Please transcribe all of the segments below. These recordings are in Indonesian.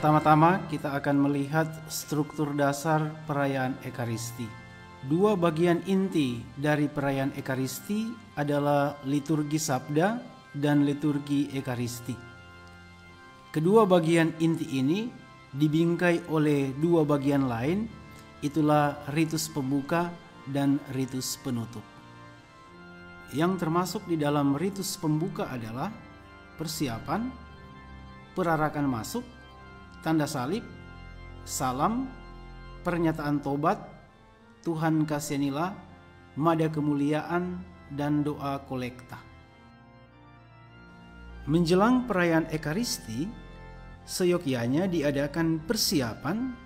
Pertama-tama kita akan melihat struktur dasar perayaan Ekaristi. Dua bagian inti dari perayaan Ekaristi adalah liturgi sabda dan liturgi Ekaristi. Kedua bagian inti ini dibingkai oleh dua bagian lain, itulah ritus pembuka dan ritus penutup. Yang termasuk di dalam ritus pembuka adalah persiapan, perarakan masuk, tanda salib, salam, pernyataan tobat, Tuhan kasihanilah, mada kemuliaan, dan doa kolekta. Menjelang perayaan Ekaristi, seyogyanya diadakan persiapan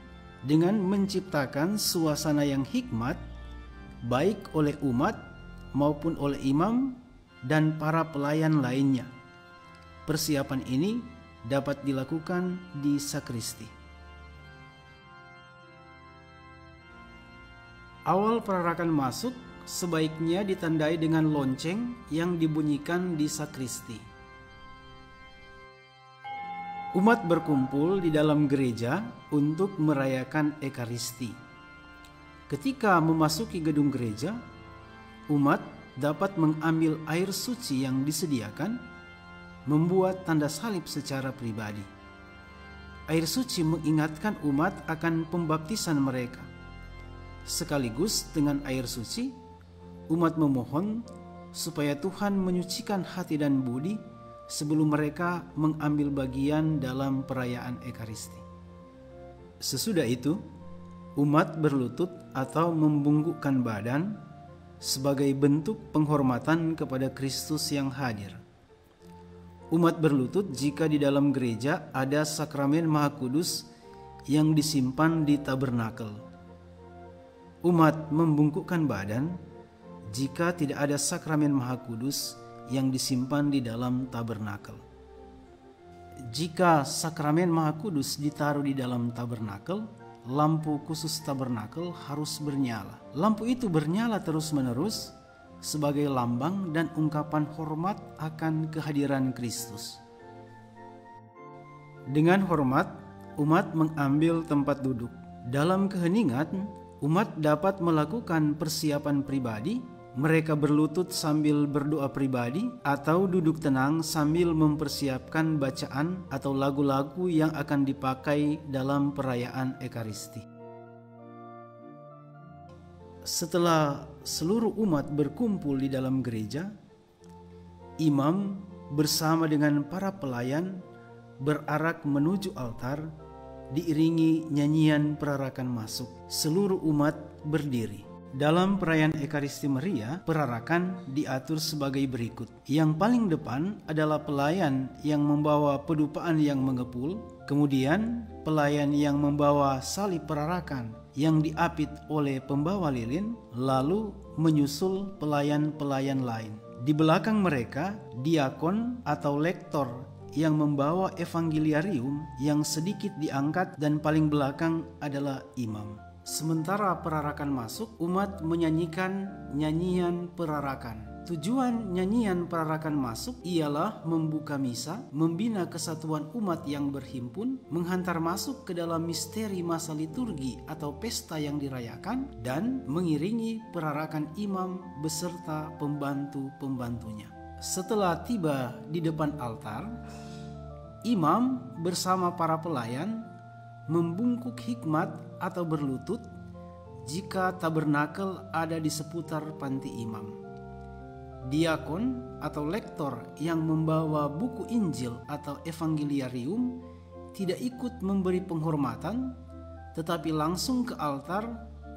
dengan menciptakan suasana yang hikmat, baik oleh umat maupun oleh imam dan para pelayan lainnya. Persiapan ini dapat dilakukan di sakristi. Awal perarakan masuk sebaiknya ditandai dengan lonceng yang dibunyikan di sakristi. Umat berkumpul di dalam gereja untuk merayakan Ekaristi. Ketika memasuki gedung gereja, Umat dapat mengambil air suci yang disediakan, membuat tanda salib secara pribadi. Air suci mengingatkan umat akan pembaptisan mereka. Sekaligus dengan air suci, umat memohon supaya Tuhan menyucikan hati dan budi sebelum mereka mengambil bagian dalam perayaan Ekaristi. Sesudah itu, umat berlutut atau membungkukkan badan sebagai bentuk penghormatan kepada Kristus yang hadir. Umat berlutut jika di dalam gereja ada sakramen Maha Kudus yang disimpan di tabernakel. Umat membungkukkan badan jika tidak ada sakramen Maha Kudus yang disimpan di dalam tabernakel. Jika sakramen Maha Kudus ditaruh di dalam tabernakel, lampu khusus tabernakel harus bernyala. Lampu itu bernyala terus-menerus sebagai lambang dan ungkapan hormat akan kehadiran Kristus. Dengan hormat, umat mengambil tempat duduk. Dalam keheningan, umat dapat melakukan persiapan pribadi. Mereka berlutut sambil berdoa pribadi atau duduk tenang sambil mempersiapkan bacaan atau lagu-lagu yang akan dipakai dalam perayaan Ekaristi. Setelah seluruh umat berkumpul di dalam gereja, imam bersama dengan para pelayan berarak menuju altar diiringi nyanyian perarakan masuk. Seluruh umat berdiri. Dalam perayaan Ekaristi Maria, perarakan diatur sebagai berikut. Yang paling depan adalah pelayan yang membawa pedupaan yang mengepul, kemudian pelayan yang membawa salib perarakan yang diapit oleh pembawa lilin, lalu menyusul pelayan-pelayan lain. Di belakang mereka, diakon atau lektor yang membawa evangeliarium yang sedikit diangkat, dan paling belakang adalah imam. Sementara perarakan masuk, umat menyanyikan nyanyian perarakan. Tujuan nyanyian perarakan masuk ialah membuka misa, membina kesatuan umat yang berhimpun, menghantar masuk ke dalam misteri masa liturgi atau pesta yang dirayakan, dan mengiringi perarakan imam beserta pembantu-pembantunya. Setelah tiba di depan altar, imam bersama para pelayan membungkuk hikmat atau berlutut jika tabernakel ada di seputar panti imam. Diakon atau lektor yang membawa buku Injil atau evangeliarium tidak ikut memberi penghormatan, tetapi langsung ke altar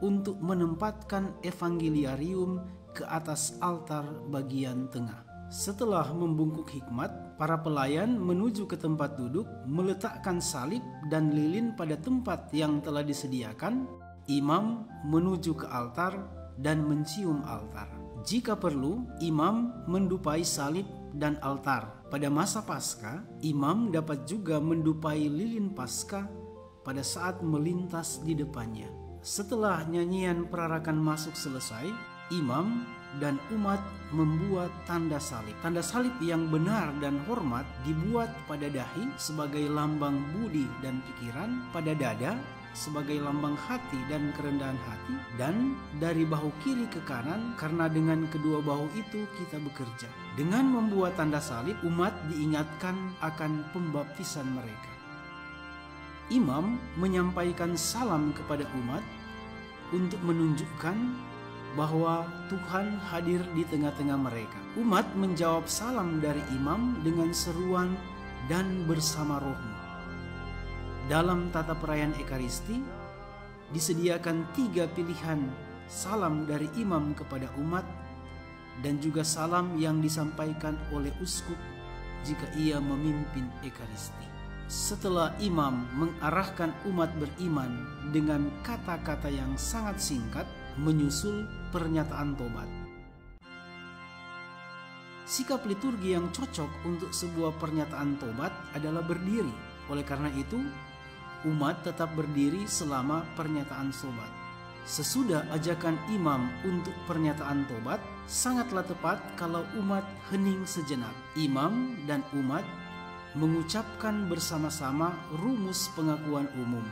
untuk menempatkan evangeliarium ke atas altar bagian tengah. Setelah membungkuk hikmat, para pelayan menuju ke tempat duduk, meletakkan salib dan lilin pada tempat yang telah disediakan. Imam menuju ke altar dan mencium altar. Jika perlu, imam mendupai salib dan altar. Pada masa Paskah, imam dapat juga mendupai lilin Paskah pada saat melintas di depannya. Setelah nyanyian perarakan masuk selesai, imam dan umat membuat tanda salib. Tanda salib yang benar dan hormat dibuat pada dahi sebagai lambang budi dan pikiran, pada dada sebagai lambang hati dan kerendahan hati, dan dari bahu kiri ke kanan, karena dengan kedua bahu itu kita bekerja. Dengan membuat tanda salib, umat diingatkan akan pembaptisan mereka. Imam menyampaikan salam kepada umat untuk menunjukkan bahwa Tuhan hadir di tengah-tengah mereka. Umat menjawab salam dari imam dengan seruan dan bersama rohmu. Dalam tata perayaan Ekaristi, disediakan 3 pilihan salam dari imam kepada umat, dan juga salam yang disampaikan oleh uskup jika ia memimpin Ekaristi. Setelah imam mengarahkan umat beriman dengan kata-kata yang sangat singkat, menyusul pernyataan tobat. Sikap liturgi yang cocok untuk sebuah pernyataan tobat adalah berdiri. Oleh karena itu, umat tetap berdiri selama pernyataan tobat. Sesudah ajakan imam untuk pernyataan tobat, sangatlah tepat kalau umat hening sejenak. Imam dan umat mengucapkan bersama-sama rumus pengakuan umum.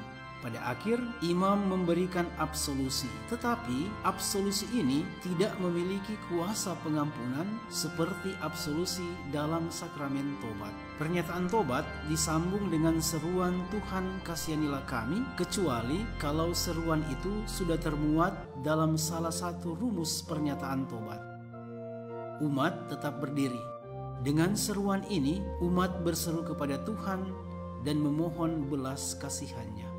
Pada akhir, imam memberikan absolusi, tetapi absolusi ini tidak memiliki kuasa pengampunan seperti absolusi dalam sakramen tobat. Pernyataan tobat disambung dengan seruan Tuhan kasihanilah kami, kecuali kalau seruan itu sudah termuat dalam salah satu rumus pernyataan tobat. Umat tetap berdiri. Dengan seruan ini, umat berseru kepada Tuhan dan memohon belas kasihannya.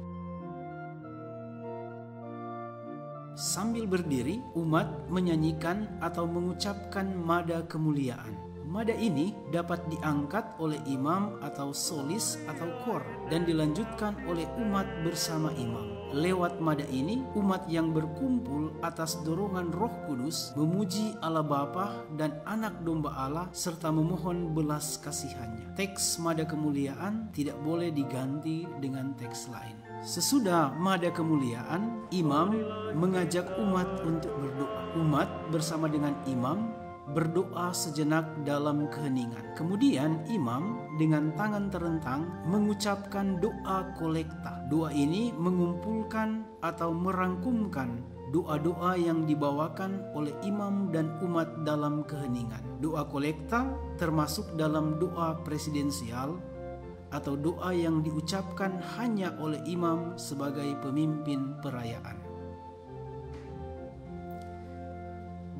Sambil berdiri, umat menyanyikan atau mengucapkan mada kemuliaan. Mada ini dapat diangkat oleh imam atau solis atau kor dan dilanjutkan oleh umat bersama imam. Lewat mada ini, umat yang berkumpul atas dorongan Roh Kudus memuji Allah Bapa dan Anak Domba Allah serta memohon belas kasihannya. Teks mada kemuliaan tidak boleh diganti dengan teks lain. Sesudah mada kemuliaan, imam mengajak umat untuk berdoa. Umat bersama dengan imam berdoa sejenak dalam keheningan. Kemudian imam dengan tangan terentang mengucapkan doa kolekta. Doa ini mengumpulkan atau merangkumkan doa-doa yang dibawakan oleh imam dan umat dalam keheningan. Doa kolekta termasuk dalam doa presidensial atau doa yang diucapkan hanya oleh imam sebagai pemimpin perayaan.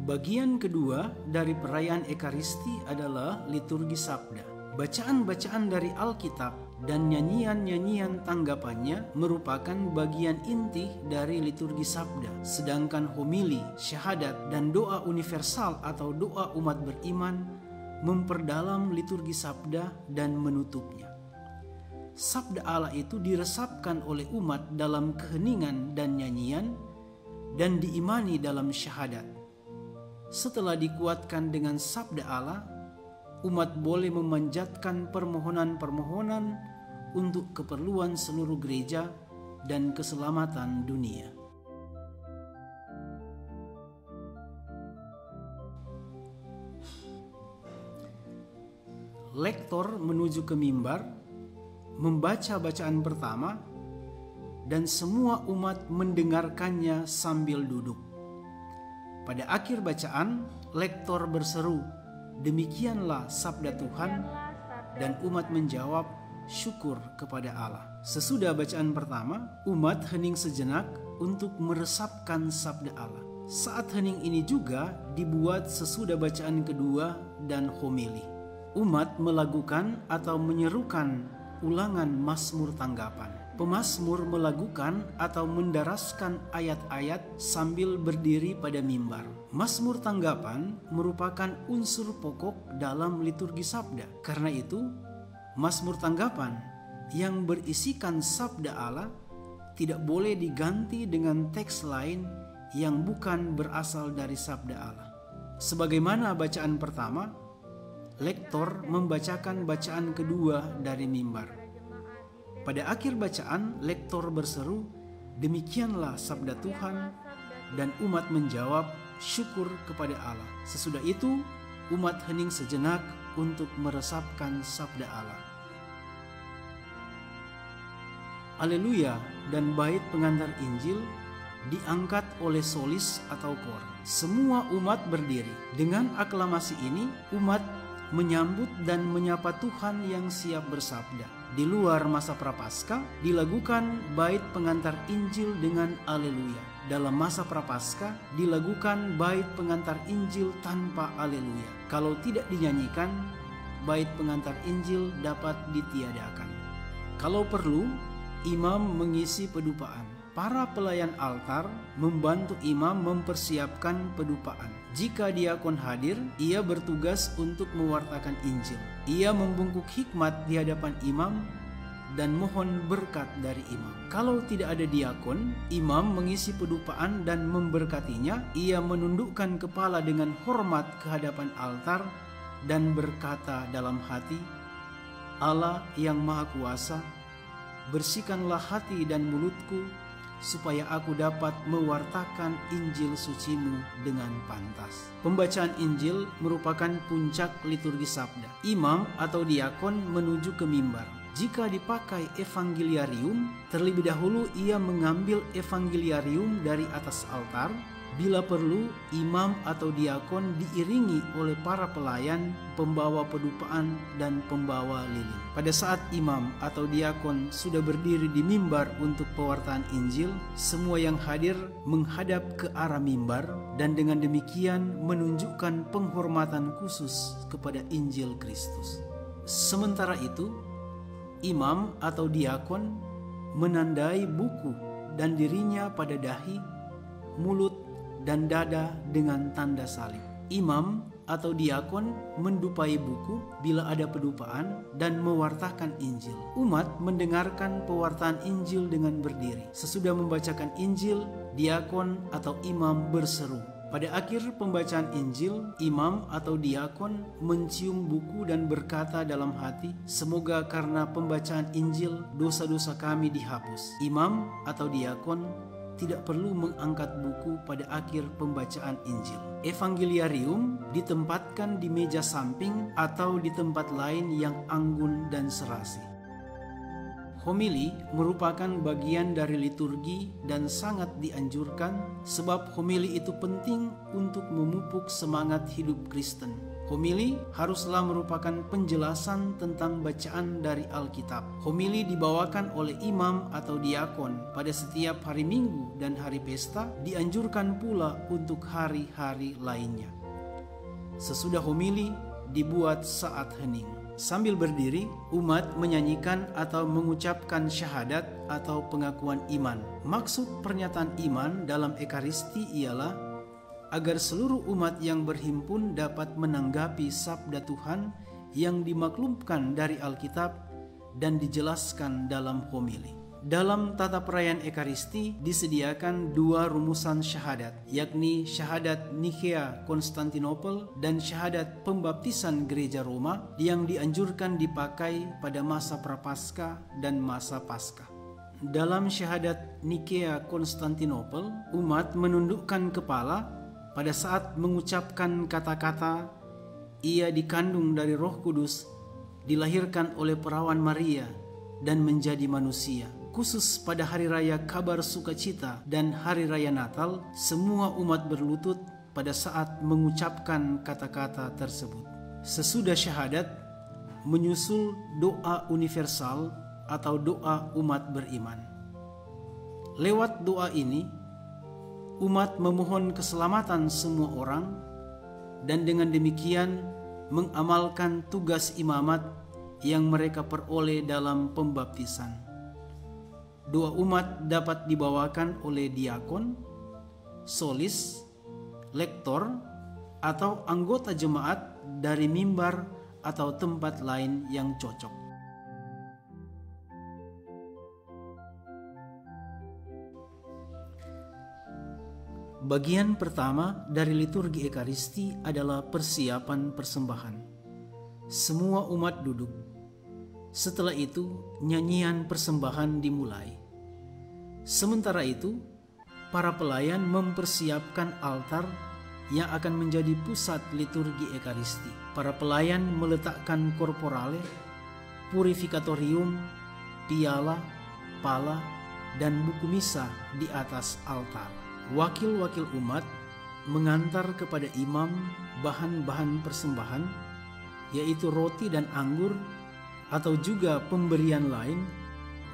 Bagian kedua dari perayaan Ekaristi adalah liturgi sabda. Bacaan-bacaan dari Alkitab dan nyanyian-nyanyian tanggapannya merupakan bagian inti dari liturgi sabda. Sedangkan homili, syahadat, dan doa universal atau doa umat beriman memperdalam liturgi sabda dan menutupnya. Sabda Allah itu diresapkan oleh umat dalam keheningan dan nyanyian dan diimani dalam syahadat. Setelah dikuatkan dengan sabda Allah, umat boleh memanjatkan permohonan-permohonan untuk keperluan seluruh gereja dan keselamatan dunia. Lektor menuju ke mimbar, membaca bacaan pertama, dan semua umat mendengarkannya sambil duduk. Pada akhir bacaan, lektor berseru, "Demikianlah sabda Tuhan," dan umat menjawab, "Syukur kepada Allah." Sesudah bacaan pertama, umat hening sejenak untuk meresapkan sabda Allah. Saat hening ini juga dibuat sesudah bacaan kedua dan homili. Umat melakukan atau menyerukan ulangan Mazmur tanggapan. Pemazmur melakukan atau mendaraskan ayat-ayat sambil berdiri pada mimbar. Mazmur tanggapan merupakan unsur pokok dalam liturgi sabda. Karena itu, Mazmur tanggapan yang berisikan sabda Allah tidak boleh diganti dengan teks lain yang bukan berasal dari sabda Allah. Sebagaimana bacaan pertama, lektor membacakan bacaan kedua dari mimbar. Pada akhir bacaan, lektor berseru, "Demikianlah sabda Tuhan," dan umat menjawab, "Syukur kepada Allah." Sesudah itu, umat hening sejenak untuk meresapkan sabda Allah. Haleluya dan bait pengantar Injil diangkat oleh solis atau kor. Semua umat berdiri. Dengan aklamasi ini, umat menyambut dan menyapa Tuhan yang siap bersabda. Di luar masa Prapaskah dilakukan bait pengantar Injil dengan Haleluya. Dalam masa Prapaskah dilakukan bait pengantar Injil tanpa Haleluya. Kalau tidak dinyanyikan, bait pengantar Injil dapat ditiadakan. Kalau perlu, imam mengisi pedupaan. Para pelayan altar membantu imam mempersiapkan pedupaan. Jika diakon hadir, ia bertugas untuk mewartakan Injil. Ia membungkuk hikmat di hadapan imam dan mohon berkat dari imam. Kalau tidak ada diakon, imam mengisi pedupaan dan memberkatinya. Ia menundukkan kepala dengan hormat ke hadapan altar dan berkata dalam hati, "Allah yang Maha Kuasa, bersihkanlah hati dan mulutku, supaya aku dapat mewartakan Injil suci-Mu dengan pantas." Pembacaan Injil merupakan puncak liturgi sabda. Imam atau diakon menuju ke mimbar. Jika dipakai evangeliarium, terlebih dahulu ia mengambil evangeliarium dari atas altar. Bila perlu, imam atau diakon diiringi oleh para pelayan, pembawa pedupaan, dan pembawa lilin. Pada saat imam atau diakon sudah berdiri di mimbar untuk pewartaan Injil, semua yang hadir menghadap ke arah mimbar dan dengan demikian menunjukkan penghormatan khusus kepada Injil Kristus. Sementara itu, imam atau diakon menandai buku dan dirinya pada dahi, mulut, dan dada dengan tanda salib. Imam atau diakon mendupai buku bila ada pedupaan dan mewartakan Injil. Umat mendengarkan pewartaan Injil dengan berdiri. Sesudah membacakan Injil, diakon atau imam berseru. Pada akhir pembacaan Injil, imam atau diakon mencium buku dan berkata dalam hati, "Semoga karena pembacaan Injil dosa-dosa kami dihapus." Imam atau diakon tidak perlu mengangkat buku pada akhir pembacaan Injil. Evangeliarium ditempatkan di meja samping atau di tempat lain yang anggun dan serasi. Homili merupakan bagian dari liturgi dan sangat dianjurkan sebab homili itu penting untuk memupuk semangat hidup Kristen. Homili haruslah merupakan penjelasan tentang bacaan dari Alkitab. Homili dibawakan oleh imam atau diakon pada setiap hari Minggu dan hari pesta, dianjurkan pula untuk hari-hari lainnya. Sesudah homili dibuat saat hening. Sambil berdiri, umat menyanyikan atau mengucapkan syahadat atau pengakuan iman. Maksud pernyataan iman dalam Ekaristi ialah agar seluruh umat yang berhimpun dapat menanggapi sabda Tuhan yang dimaklumkan dari Alkitab dan dijelaskan dalam homili. Dalam tata perayaan Ekaristi disediakan dua rumusan syahadat, yakni syahadat Nikea Konstantinopel dan syahadat pembaptisan Gereja Roma yang dianjurkan dipakai pada masa Prapaskah dan masa Paskah. Dalam syahadat Nikea Konstantinopel, umat menundukkan kepala pada saat mengucapkan kata-kata, "Ia dikandung dari Roh Kudus, dilahirkan oleh perawan Maria, dan menjadi manusia." Khusus pada hari raya Kabar Sukacita dan hari raya Natal, semua umat berlutut pada saat mengucapkan kata-kata tersebut. Sesudah syahadat, menyusul doa universal atau doa umat beriman. Lewat doa ini, umat memohon keselamatan semua orang dan dengan demikian mengamalkan tugas imamat yang mereka peroleh dalam pembaptisan. Doa umat dapat dibawakan oleh diakon, solis, lektor, atau anggota jemaat dari mimbar atau tempat lain yang cocok. Bagian pertama dari liturgi Ekaristi adalah persiapan persembahan. Semua umat duduk. Setelah itu, nyanyian persembahan dimulai. Sementara itu, para pelayan mempersiapkan altar yang akan menjadi pusat liturgi Ekaristi. Para pelayan meletakkan korporale, purifikatorium, piala, pala, dan buku misa di atas altar. Wakil-wakil umat mengantar kepada imam bahan-bahan persembahan, yaitu roti dan anggur, atau juga pemberian lain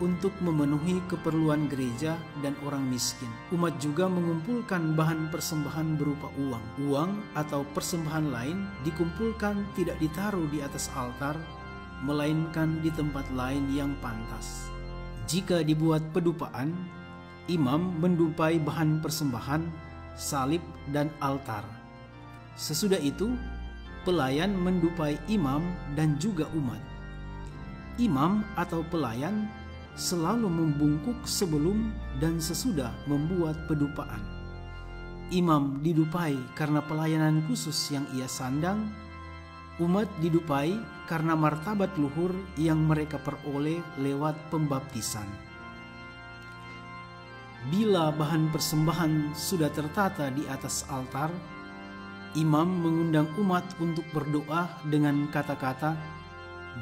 untuk memenuhi keperluan gereja dan orang miskin. Umat juga mengumpulkan bahan persembahan berupa uang. Uang atau persembahan lain dikumpulkan tidak ditaruh di atas altar, melainkan di tempat lain yang pantas. Jika dibuat pedupaan, imam mendupai bahan persembahan, salib, dan altar. Sesudah itu, pelayan mendupai imam dan juga umat. Imam atau pelayan selalu membungkuk sebelum dan sesudah membuat pedupaan. Imam didupai karena pelayanan khusus yang ia sandang, umat didupai karena martabat luhur yang mereka peroleh lewat pembaptisan. Bila bahan persembahan sudah tertata di atas altar, imam mengundang umat untuk berdoa dengan kata-kata,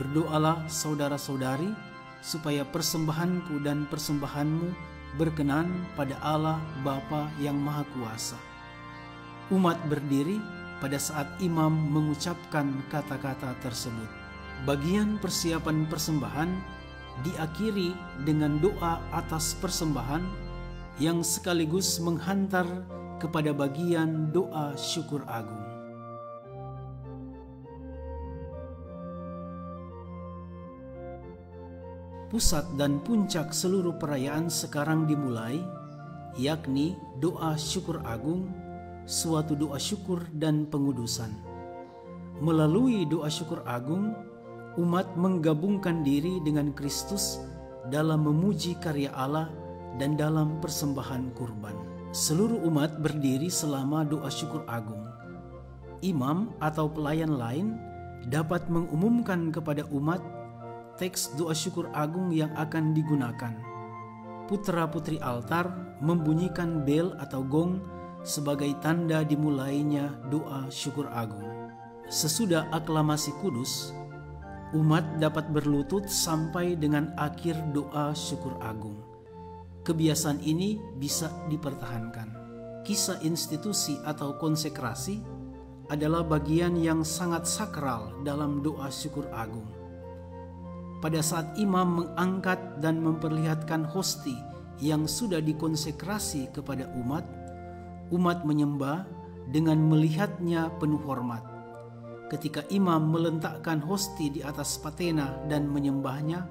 "Berdoalah saudara-saudari, supaya persembahanku dan persembahanmu berkenan pada Allah Bapa yang Maha Kuasa. Umat berdiri pada saat imam mengucapkan kata-kata tersebut. Bagian persiapan persembahan diakhiri dengan doa atas persembahan yang sekaligus menghantar kepada bagian doa syukur agung. Pusat dan puncak seluruh perayaan sekarang dimulai, yakni doa syukur agung, suatu doa syukur dan pengudusan. Melalui doa syukur agung, umat menggabungkan diri dengan Kristus dalam memuji karya Allah dan dalam persembahan kurban. Seluruh umat berdiri selama doa syukur agung. Imam atau pelayan lain dapat mengumumkan kepada umat teks doa syukur agung yang akan digunakan. Putra-putri altar membunyikan bel atau gong sebagai tanda dimulainya doa syukur agung. Sesudah aklamasi kudus, umat dapat berlutut sampai dengan akhir doa syukur agung. Kebiasaan ini bisa dipertahankan. Kisah institusi atau konsekrasi adalah bagian yang sangat sakral dalam doa syukur agung. Pada saat imam mengangkat dan memperlihatkan hosti yang sudah dikonsekrasi kepada umat, umat menyembah dengan melihatnya penuh hormat. Ketika imam meletakkan hosti di atas patena dan menyembahnya,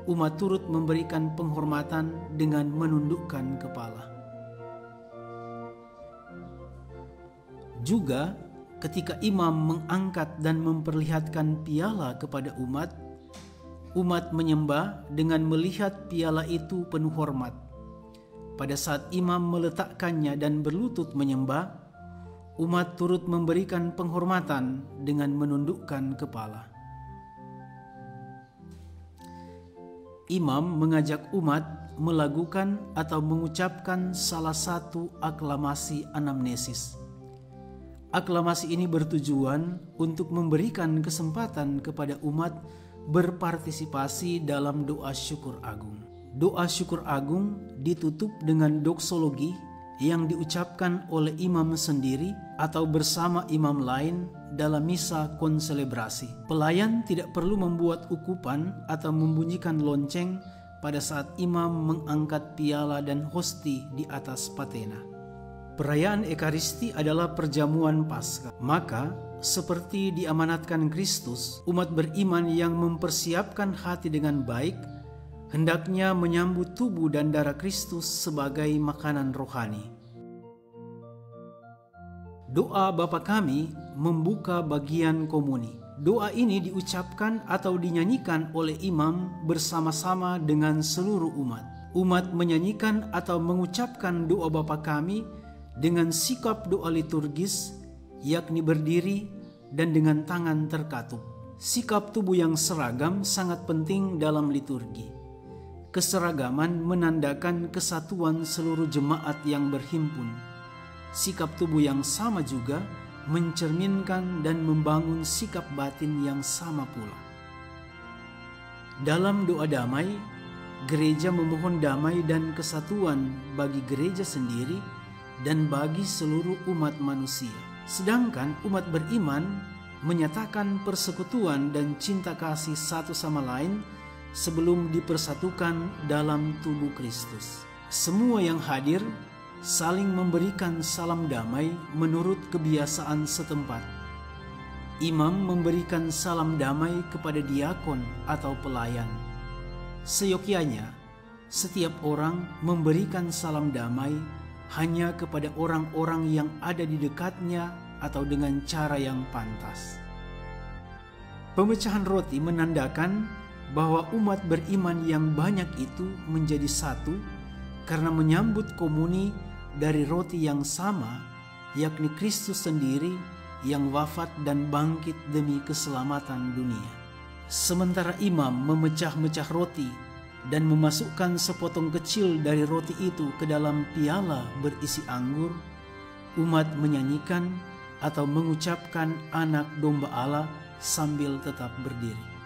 umat turut memberikan penghormatan dengan menundukkan kepala. Juga ketika imam mengangkat dan memperlihatkan piala kepada umat, umat menyembah dengan melihat piala itu penuh hormat. Pada saat imam meletakkannya dan berlutut menyembah, umat turut memberikan penghormatan dengan menundukkan kepala. Imam mengajak umat melakukan atau mengucapkan salah satu aklamasi anamnesis. Aklamasi ini bertujuan untuk memberikan kesempatan kepada umat berpartisipasi dalam doa syukur agung. Doa syukur agung ditutup dengan doksologi yang diucapkan oleh imam sendiri atau bersama imam lain dalam misa konselebrasi. Pelayan tidak perlu membuat ukupan atau membunyikan lonceng pada saat imam mengangkat piala dan hosti di atas patena. Perayaan Ekaristi adalah perjamuan Paskah. Maka seperti diamanatkan Kristus, umat beriman yang mempersiapkan hati dengan baik hendaknya menyambut tubuh dan darah Kristus sebagai makanan rohani. Doa Bapa Kami membuka bagian komuni. Doa ini diucapkan atau dinyanyikan oleh imam bersama-sama dengan seluruh umat. Umat menyanyikan atau mengucapkan doa Bapa Kami dengan sikap doa liturgis, yakni berdiri dan dengan tangan terkatup. Sikap tubuh yang seragam sangat penting dalam liturgi. Keseragaman menandakan kesatuan seluruh jemaat yang berhimpun. Sikap tubuh yang sama juga mencerminkan dan membangun sikap batin yang sama pula. Dalam doa damai, gereja memohon damai dan kesatuan bagi gereja sendiri dan bagi seluruh umat manusia. Sedangkan umat beriman menyatakan persekutuan dan cinta kasih satu sama lain sebelum dipersatukan dalam tubuh Kristus. Semua yang hadir saling memberikan salam damai menurut kebiasaan setempat. Imam memberikan salam damai kepada diakon atau pelayan. Seyogyanya, setiap orang memberikan salam damai hanya kepada orang-orang yang ada di dekatnya atau dengan cara yang pantas. Pemecahan roti menandakan bahwa umat beriman yang banyak itu menjadi satu karena menyambut komuni dari roti yang sama, yakni Kristus sendiri yang wafat dan bangkit demi keselamatan dunia. Sementara imam memecah-mecah roti dan memasukkan sepotong kecil dari roti itu ke dalam piala berisi anggur, umat menyanyikan atau mengucapkan anak domba Allah sambil tetap berdiri.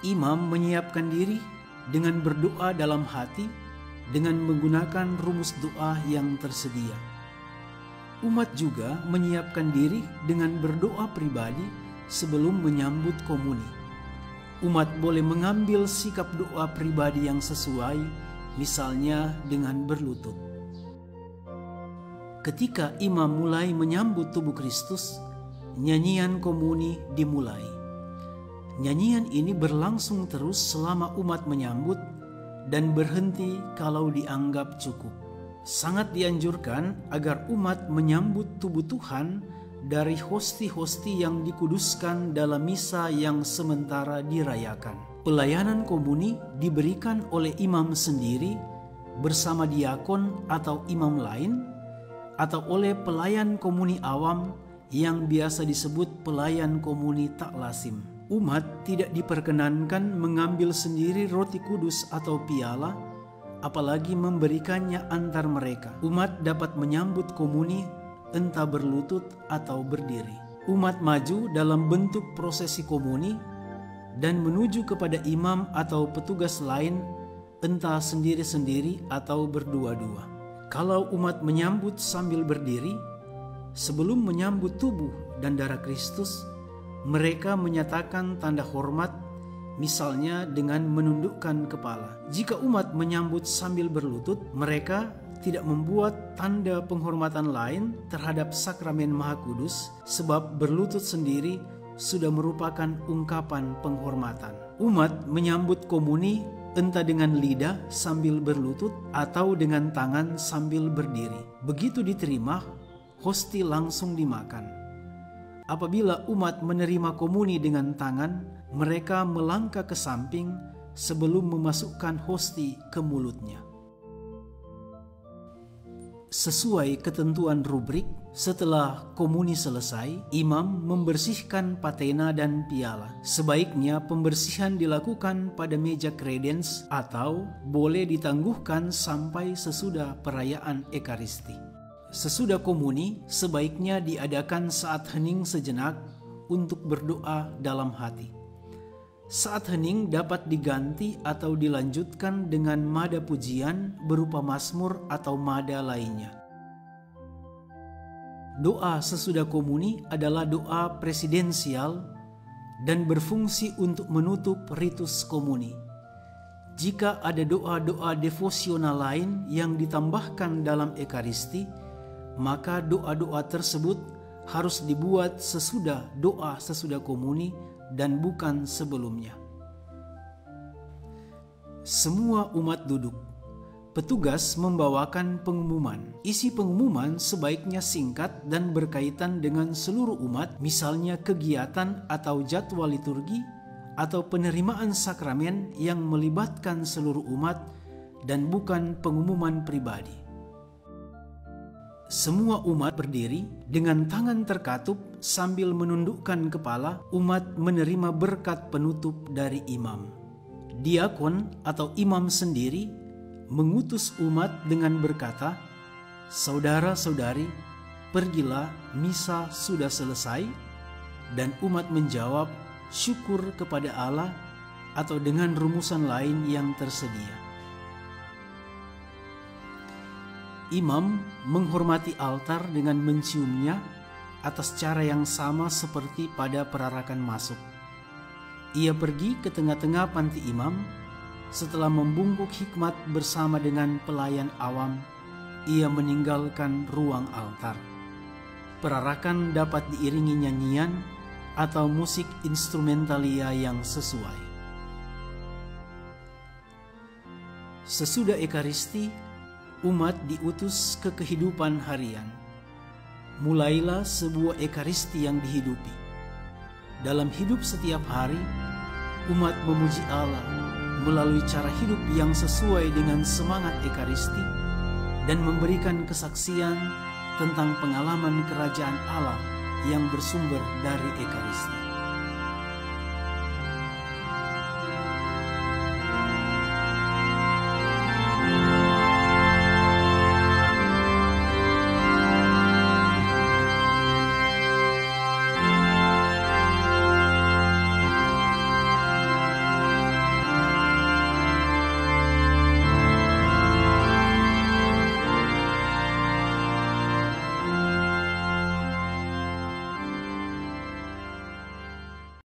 Imam menyiapkan diri dengan berdoa dalam hati dengan menggunakan rumus doa yang tersedia. Umat juga menyiapkan diri dengan berdoa pribadi sebelum menyambut komuni. Umat boleh mengambil sikap doa pribadi yang sesuai, misalnya dengan berlutut. Ketika imam mulai menyambut tubuh Kristus, nyanyian komuni dimulai. Nyanyian ini berlangsung terus selama umat menyambut dan berhenti kalau dianggap cukup. Sangat dianjurkan agar umat menyambut tubuh Tuhan dari hosti-hosti yang dikuduskan dalam misa yang sementara dirayakan. Pelayanan komuni diberikan oleh imam sendiri bersama diakon atau imam lain, atau oleh pelayan komuni awam yang biasa disebut pelayan komuni tak lazim. Umat tidak diperkenankan mengambil sendiri roti kudus atau piala, apalagi memberikannya antar mereka. Umat dapat menyambut komuni entah berlutut atau berdiri. Umat maju dalam bentuk prosesi komuni dan menuju kepada imam atau petugas lain, entah sendiri-sendiri atau berdua-dua. Kalau umat menyambut sambil berdiri, sebelum menyambut tubuh dan darah Kristus, mereka menyatakan tanda hormat, misalnya dengan menundukkan kepala. Jika umat menyambut sambil berlutut, mereka tidak membuat tanda penghormatan lain terhadap sakramen Maha Kudus, sebab berlutut sendiri sudah merupakan ungkapan penghormatan. Umat menyambut komuni entah dengan lidah sambil berlutut atau dengan tangan sambil berdiri. Begitu diterima, hosti langsung dimakan. Apabila umat menerima komuni dengan tangan, mereka melangkah ke samping sebelum memasukkan hosti ke mulutnya. Sesuai ketentuan rubrik, setelah komuni selesai, imam membersihkan patena dan piala. Sebaiknya pembersihan dilakukan pada meja kredens atau boleh ditangguhkan sampai sesudah perayaan Ekaristi. Sesudah komuni, sebaiknya diadakan saat hening sejenak untuk berdoa dalam hati. Saat hening dapat diganti atau dilanjutkan dengan mada pujian berupa mazmur atau mada lainnya. Doa sesudah komuni adalah doa presidensial dan berfungsi untuk menutup ritus komuni. Jika ada doa-doa devosional lain yang ditambahkan dalam Ekaristi, maka doa-doa tersebut harus dibuat sesudah doa sesudah komuni dan bukan sebelumnya. Semua umat duduk. Petugas membawakan pengumuman. Isi pengumuman sebaiknya singkat dan berkaitan dengan seluruh umat, misalnya kegiatan atau jadwal liturgi atau penerimaan sakramen yang melibatkan seluruh umat dan bukan pengumuman pribadi. Semua umat berdiri dengan tangan terkatup sambil menundukkan kepala. Umat menerima berkat penutup dari imam. Diakon atau imam sendiri mengutus umat dengan berkata, "Saudara-saudari, pergilah, misa sudah selesai." Dan umat menjawab, "Syukur kepada Allah," atau dengan rumusan lain yang tersedia. Imam menghormati altar dengan menciumnya atas cara yang sama seperti pada perarakan masuk. Ia pergi ke tengah-tengah panti imam. Setelah membungkuk hikmat bersama dengan pelayan awam, ia meninggalkan ruang altar. Perarakan dapat diiringi nyanyian atau musik instrumentalia yang sesuai. Sesudah Ekaristi, umat diutus ke kehidupan harian. Mulailah sebuah Ekaristi yang dihidupi. Dalam hidup setiap hari, umat memuji Allah melalui cara hidup yang sesuai dengan semangat Ekaristi dan memberikan kesaksian tentang pengalaman kerajaan Allah yang bersumber dari Ekaristi.